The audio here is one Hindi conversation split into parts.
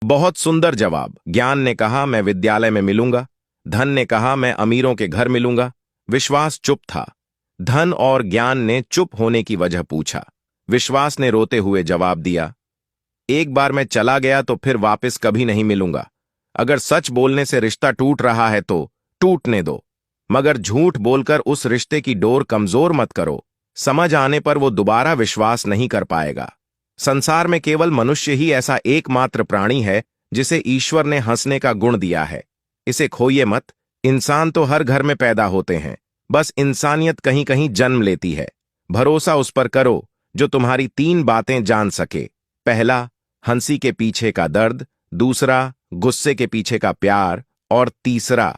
बहुत सुंदर जवाब। ज्ञान ने कहा मैं विद्यालय में मिलूंगा। धन ने कहा मैं अमीरों के घर मिलूंगा। विश्वास चुप था। धन और ज्ञान ने चुप होने की वजह पूछा। विश्वास ने रोते हुए जवाब दिया, एक बार मैं चला गया तो फिर वापस कभी नहीं मिलूंगा। अगर सच बोलने से रिश्ता टूट रहा है तो टूटने दो, मगर झूठ बोलकर उस रिश्ते की डोर कमजोर मत करो। समझ आने पर वो दोबारा विश्वास नहीं कर पाएगा। संसार में केवल मनुष्य ही ऐसा एकमात्र प्राणी है जिसे ईश्वर ने हंसने का गुण दिया है। इसे खोइए मत। इंसान तो हर घर में पैदा होते हैं, बस इंसानियत कहीं कहीं जन्म लेती है। भरोसा उस पर करो जो तुम्हारी 3 बातें जान सके। पहला, हंसी के पीछे का दर्द। दूसरा, गुस्से के पीछे का प्यार। और तीसरा,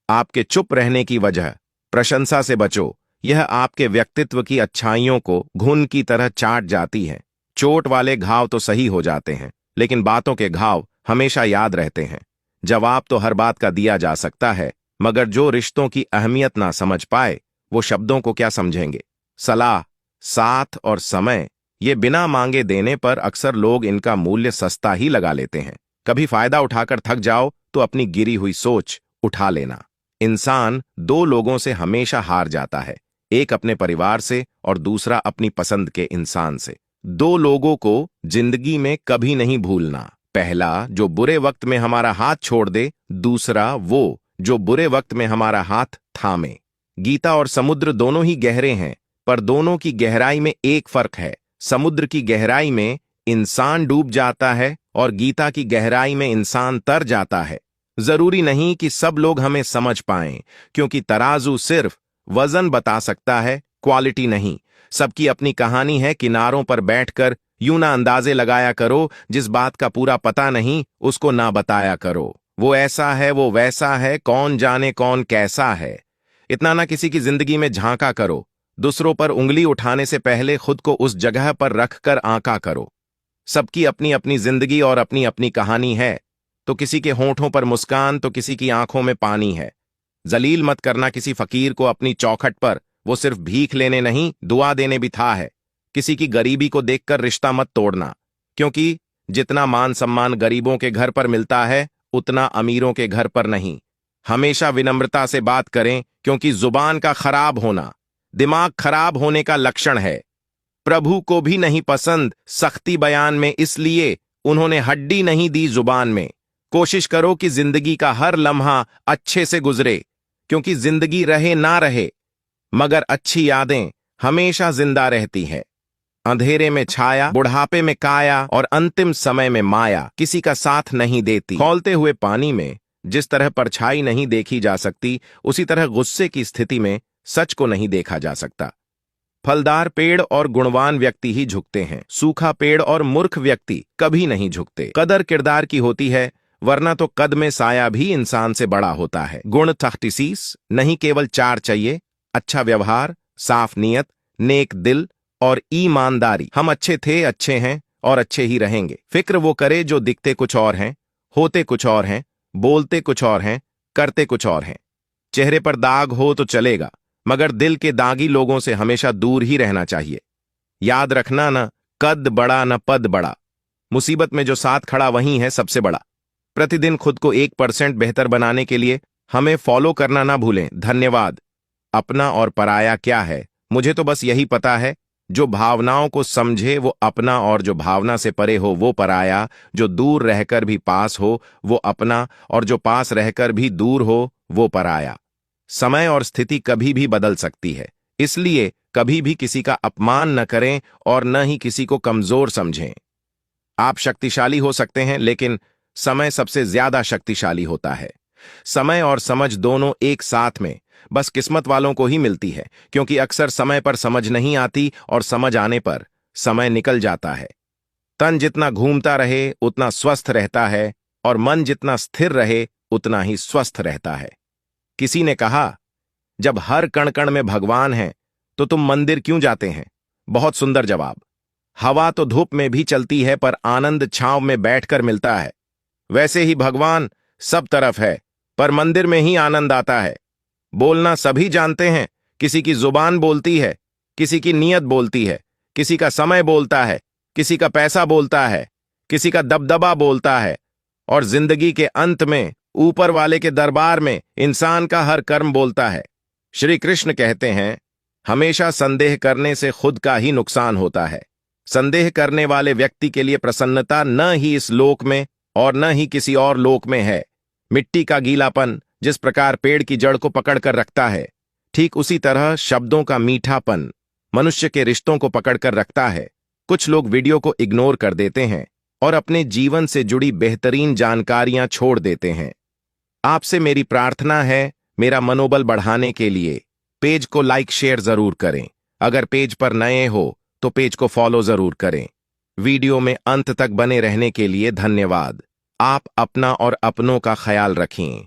आपके चुप रहने की वजह। प्रशंसा से बचो, यह आपके व्यक्तित्व की अच्छाइयों को घुन की तरह चाट जाती है। चोट वाले घाव तो सही हो जाते हैं, लेकिन बातों के घाव हमेशा याद रहते हैं। जवाब तो हर बात का दिया जा सकता है, मगर जो रिश्तों की अहमियत ना समझ पाए वो शब्दों को क्या समझेंगे। सलाह, साथ और समय, ये बिना मांगे देने पर अक्सर लोग इनका मूल्य सस्ता ही लगा लेते हैं। कभी फायदा उठाकर थक जाओ तो अपनी गिरी हुई सोच उठा लेना। इंसान 2 लोगों से हमेशा हार जाता है, एक अपने परिवार से और दूसरा अपनी पसंद के इंसान से। 2 लोगों को जिंदगी में कभी नहीं भूलना। पहला, जो बुरे वक्त में हमारा हाथ छोड़ दे। दूसरा, वो जो बुरे वक्त में हमारा हाथ थामे। गीता और समुद्र दोनों ही गहरे हैं, पर दोनों की गहराई में एक फर्क है। समुद्र की गहराई में इंसान डूब जाता है और गीता की गहराई में इंसान तर जाता है। जरूरी नहीं कि सब लोग हमें समझ पाएं, क्योंकि तराजू सिर्फ वजन बता सकता है, क्वालिटी नहीं। सबकी अपनी कहानी है। किनारों पर बैठकर यूं ना अंदाजे लगाया करो, जिस बात का पूरा पता नहीं उसको ना बताया करो। वो ऐसा है, वो वैसा है, कौन जाने कौन कैसा है। इतना ना किसी की जिंदगी में झांका करो। दूसरों पर उंगली उठाने से पहले खुद को उस जगह पर रखकर आंका करो। सबकी अपनी अपनी जिंदगी और अपनी अपनी कहानी है। तो किसी के होंठों पर मुस्कान तो किसी की आंखों में पानी है। जलील मत करना किसी फकीर को अपनी चौखट पर। वो सिर्फ भीख लेने नहीं, दुआ देने भी था है। किसी की गरीबी को देखकर रिश्ता मत तोड़ना, क्योंकि जितना मान सम्मान गरीबों के घर पर मिलता है उतना अमीरों के घर पर नहीं। हमेशा विनम्रता से बात करें, क्योंकि जुबान का खराब होना दिमाग खराब होने का लक्षण है। प्रभु को भी नहीं पसंद सख्ती बयान में, इसलिए उन्होंने हड्डी नहीं दी जुबान में। कोशिश करो कि जिंदगी का हर लम्हा अच्छे से गुजरे, क्योंकि जिंदगी रहे ना रहे, मगर अच्छी यादें हमेशा जिंदा रहती हैं। अंधेरे में छाया, बुढ़ापे में काया और अंतिम समय में माया किसी का साथ नहीं देती। खौलते हुए पानी में जिस तरह परछाई नहीं देखी जा सकती, उसी तरह गुस्से की स्थिति में सच को नहीं देखा जा सकता। फलदार पेड़ और गुणवान व्यक्ति ही झुकते हैं, सूखा पेड़ और मूर्ख व्यक्ति कभी नहीं झुकते। कदर किरदार की होती है, वरना तो कद में साया भी इंसान से बड़ा होता है। गुण 36 नहीं, केवल 4 चाहिए। अच्छा व्यवहार, साफ नीयत, नेक दिल और ईमानदारी। हम अच्छे थे, अच्छे हैं और अच्छे ही रहेंगे। फिक्र वो करे जो दिखते कुछ और हैं, होते कुछ और हैं, बोलते कुछ और हैं, करते कुछ और हैं। चेहरे पर दाग हो तो चलेगा, मगर दिल के दागी लोगों से हमेशा दूर ही रहना चाहिए। याद रखना, न कद बड़ा न पद बड़ा, मुसीबत में जो साथ खड़ा वही है सबसे बड़ा। प्रतिदिन खुद को 1% बेहतर बनाने के लिए हमें फॉलो करना ना भूलें। धन्यवाद। अपना और पराया क्या है, मुझे तो बस यही पता है। जो भावनाओं को समझे वो अपना, और जो भावना से परे हो वो पराया। जो दूर रहकर भी पास हो वो अपना, और जो पास रहकर भी दूर हो वो पराया। समय और स्थिति कभी भी बदल सकती है, इसलिए कभी भी किसी का अपमान न करें और न ही किसी को कमजोर समझें। आप शक्तिशाली हो सकते हैं, लेकिन समय सबसे ज्यादा शक्तिशाली होता है। समय और समझ दोनों एक साथ में बस किस्मत वालों को ही मिलती है, क्योंकि अक्सर समय पर समझ नहीं आती और समझ आने पर समय निकल जाता है। तन जितना घूमता रहे उतना स्वस्थ रहता है, और मन जितना स्थिर रहे उतना ही स्वस्थ रहता है। किसी ने कहा, जब हर कण कण में भगवान है तो तुम मंदिर क्यों जाते हैं? बहुत सुंदर जवाब। हवा तो धूप में भी चलती है, पर आनंद छांव में बैठकर मिलता है। वैसे ही भगवान सब तरफ है, पर मंदिर में ही आनंद आता है। बोलना सभी जानते हैं, किसी की जुबान बोलती है, किसी की नीयत बोलती है, किसी का समय बोलता है, किसी का पैसा बोलता है, किसी का दबदबा बोलता है, और जिंदगी के अंत में ऊपर वाले के दरबार में इंसान का हर कर्म बोलता है। श्री कृष्ण कहते हैं, हमेशा संदेह करने से खुद का ही नुकसान होता है। संदेह करने वाले व्यक्ति के लिए प्रसन्नता न ही इस लोक में और न ही किसी और लोक में है। मिट्टी का गीलापन जिस प्रकार पेड़ की जड़ को पकड़कर रखता है, ठीक उसी तरह शब्दों का मीठापन मनुष्य के रिश्तों को पकड़कर रखता है। कुछ लोग वीडियो को इग्नोर कर देते हैं और अपने जीवन से जुड़ी बेहतरीन जानकारियां छोड़ देते हैं। आपसे मेरी प्रार्थना है, मेरा मनोबल बढ़ाने के लिए पेज को लाइक शेयर जरूर करें। अगर पेज पर नए हो तो पेज को फॉलो जरूर करें। वीडियो में अंत तक बने रहने के लिए धन्यवाद। आप अपना और अपनों का ख्याल रखें।